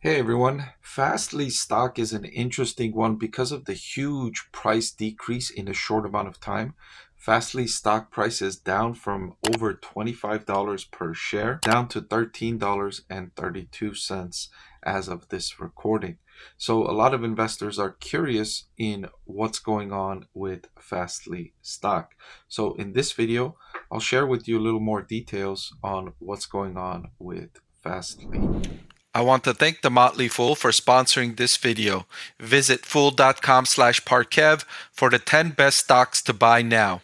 Hey everyone, Fastly stock is an interesting one because of the huge price decrease in a short amount of time. Fastly stock price is down from over $25 per share down to $13.32 as of this recording. So a lot of investors are curious in what's going on with Fastly stock. So in this video, I'll share with you a little more details on what's going on with Fastly. I want to thank the Motley Fool for sponsoring this video. Visit fool.com/Parkev for the 10 best stocks to buy now.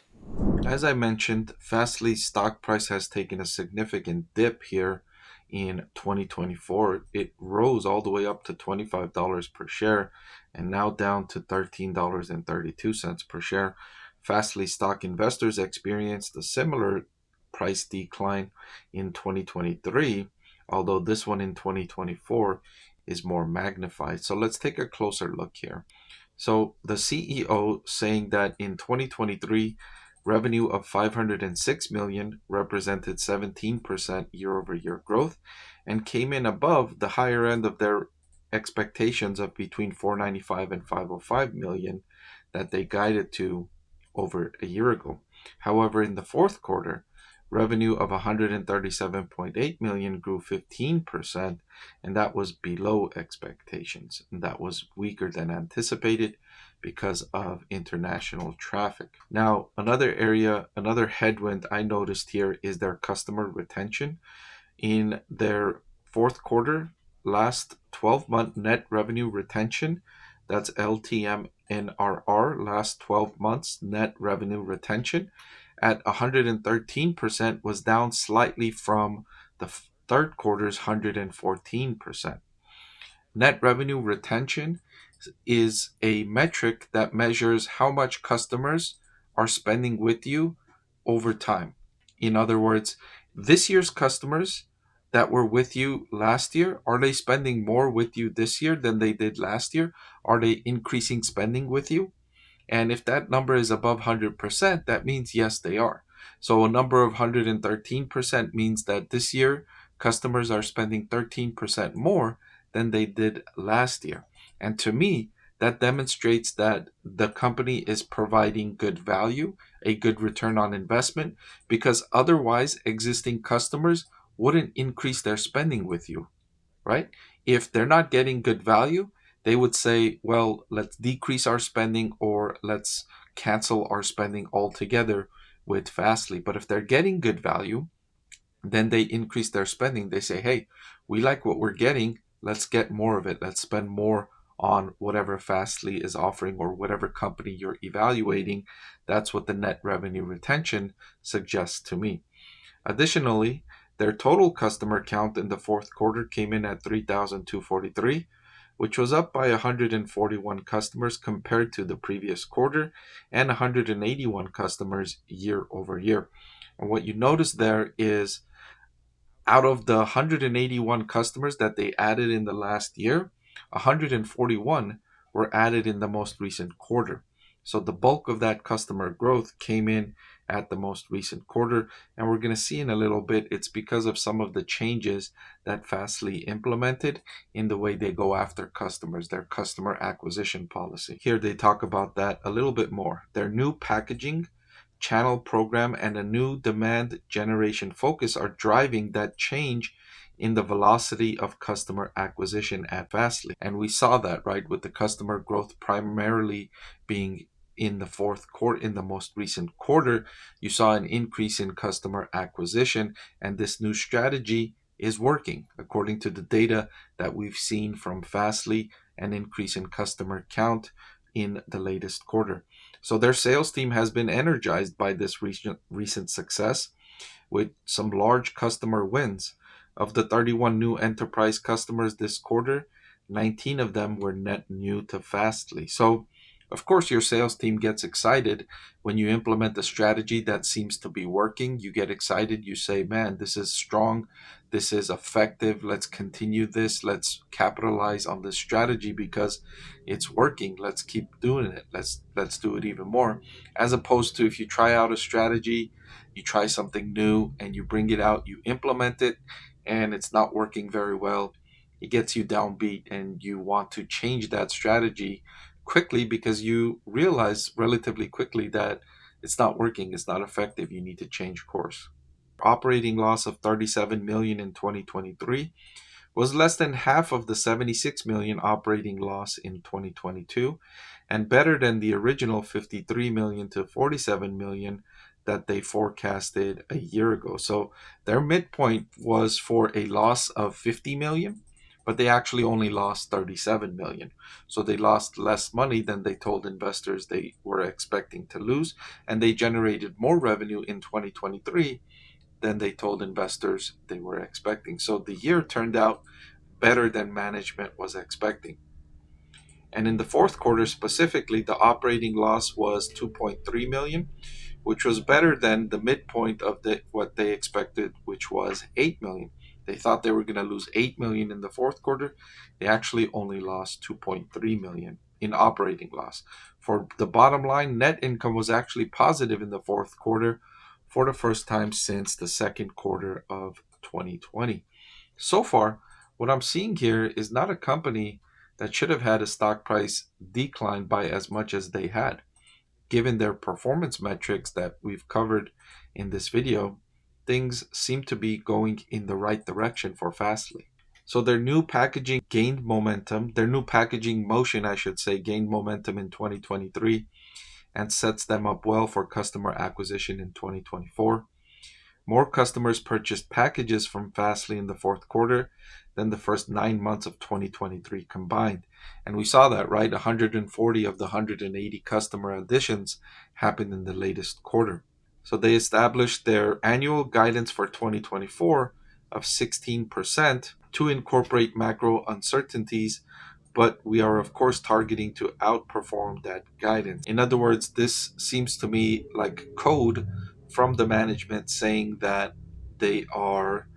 As I mentioned, Fastly's stock price has taken a significant dip here in 2024. It rose all the way up to $25 per share and now down to $13.32 per share. Fastly stock investors experienced a similar price decline in 2023, although this one in 2024 is more magnified. So let's take a closer look here. So the CEO saying that in 2023, revenue of 506 million represented 17% year-over-year growth and came in above the higher end of their expectations of between 495 and 505 million that they guided to over a year ago. However, in the fourth quarter, revenue of 137.8 million grew 15%, and that was below expectations, and that was weaker than anticipated because of international traffic. Now, another headwind I noticed here is their customer retention. In their fourth quarter, last 12-month net revenue retention, that's LTM NRR, last 12 months net revenue retention, at 113% was down slightly from the third quarter's 114%. Net revenue retention is a metric that measures how much customers are spending with you over time. In other words, this year's customers that were with you last year, are they spending more with you this year than they did last year? Are they increasing spending with you? And if that number is above 100%, that means yes, they are. So a number of 113% means that this year customers are spending 13% more than they did last year. And to me, that demonstrates that the company is providing good value, a good return on investment, because otherwise existing customers wouldn't increase their spending with you, right? If they're not getting good value, they would say, well, let's decrease our spending or let's cancel our spending altogether with Fastly. But if they're getting good value, then they increase their spending. They say, hey, we like what we're getting. Let's get more of it. Let's spend more on whatever Fastly is offering or whatever company you're evaluating. That's what the net revenue retention suggests to me. Additionally, their total customer count in the fourth quarter came in at 3,243, which was up by 141 customers compared to the previous quarter and 181 customers year over year. And what you notice there is out of the 181 customers that they added in the last year, 141 were added in the most recent quarter. So the bulk of that customer growth came in at the most recent quarter. And we're going to see in a little bit, it's because of some of the changes that Fastly implemented in the way they go after customers, their customer acquisition policy. Here they talk about that a little bit more. Their new packaging, channel program, and a new demand generation focus are driving that change in the velocity of customer acquisition at Fastly. And we saw that, right, with the customer growth primarily being in the fourth quarter. In the most recent quarter, you saw an increase in customer acquisition, and this new strategy is working according to the data that we've seen from Fastly, an increase in customer count in the latest quarter. So their sales team has been energized by this recent success with some large customer wins. Of the 31 new enterprise customers this quarter, 19 of them were net new to Fastly. So of course, your sales team gets excited when you implement a strategy that seems to be working. You get excited. You say, man, this is strong. This is effective. Let's continue this. Let's capitalize on this strategy because it's working. Let's keep doing it. Let's do it even more. As opposed to if you try out a strategy, you try something new and you bring it out, you implement it, and it's not working very well. it gets you downbeat and you want to change that strategy quickly because you realize relatively quickly that it's not working, it's not effective, you need to change course. Operating loss of 37 million in 2023 was less than half of the 76 million operating loss in 2022 and better than the original 53 million to 47 million that they forecasted a year ago. So their midpoint was for a loss of 50 million, but they actually only lost 37 million. So they lost less money than they told investors they were expecting to lose, and they generated more revenue in 2023 than they told investors they were expecting. So the year turned out better than management was expecting. And in the fourth quarter specifically, the operating loss was 2.3 million, which was better than the midpoint of what they expected, which was 8 million. They thought they were going to lose 8 million in the fourth quarter. They actually only lost 2.3 million in operating loss. For the bottom line, net income was actually positive in the fourth quarter for the first time since the second quarter of 2020. So far, what I'm seeing here is not a company that should have had a stock price decline by as much as they had. Given their performance metrics that we've covered in this video, things seem to be going in the right direction for Fastly. So their new packaging gained momentum, their new packaging motion, I should say, gained momentum in 2023 and sets them up well for customer acquisition in 2024. More customers purchased packages from Fastly in the fourth quarter than the first 9 months of 2023 combined. And we saw that, right? 140 of the 180 customer additions happened in the latest quarter. So they established their annual guidance for 2024 of 16% to incorporate macro uncertainties, but we are of course targeting to outperform that guidance. In other words, this seems to me like code from the management saying that they are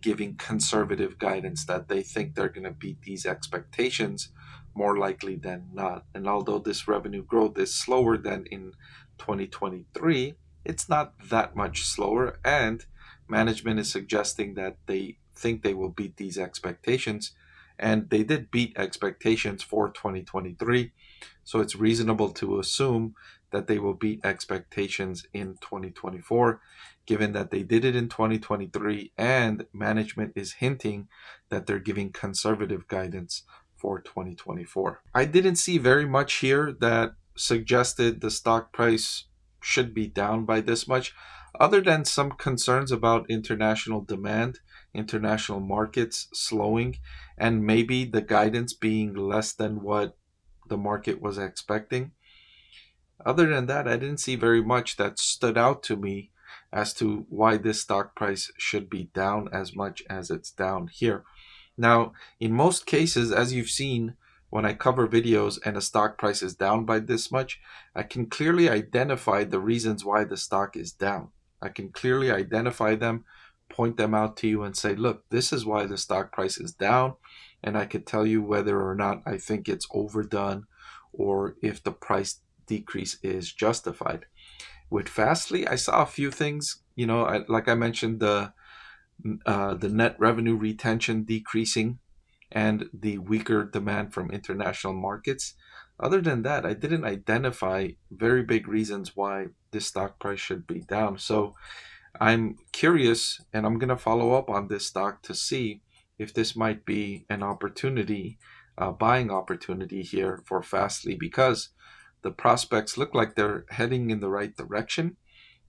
giving conservative guidance, that they think they're going to beat these expectations more likely than not. And although this revenue growth is slower than in 2023, it's not that much slower, and management is suggesting that they think they will beat these expectations, and they did beat expectations for 2023, so it's reasonable to assume that they will beat expectations in 2024, given that they did it in 2023 and management is hinting that they're giving conservative guidance for 2024. I didn't see very much here that suggested the stock price should be down by this much, other than some concerns about international demand, international markets slowing, and maybe the guidance being less than what the market was expecting. Other than that, I didn't see very much that stood out to me as to why this stock price should be down as much as it's down here. Now, in most cases, as you've seen, when I cover videos and a stock price is down by this much, I can clearly identify the reasons why the stock is down. I can clearly identify them, point them out to you and say, look, this is why the stock price is down. And I could tell you whether or not I think it's overdone or if the price decrease is justified. With Fastly, I saw a few things, like I mentioned, the net revenue retention decreasing and the weaker demand from international markets. Other than that, I didn't identify very big reasons why this stock price should be down. So I'm curious, and I'm going to follow up on this stock to see if this might be an opportunity, buying opportunity here for Fastly, because the prospects look like they're heading in the right direction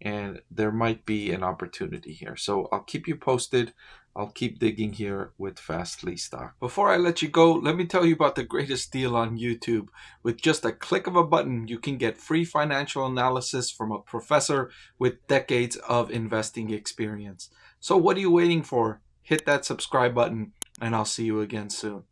and there might be an opportunity here. So I'll keep you posted. I'll keep digging here with Fastly stock. Before I let you go, let me tell you about the greatest deal on YouTube. With just a click of a button, you can get free financial analysis from a professor with decades of investing experience. So what are you waiting for? Hit that subscribe button and I'll see you again soon.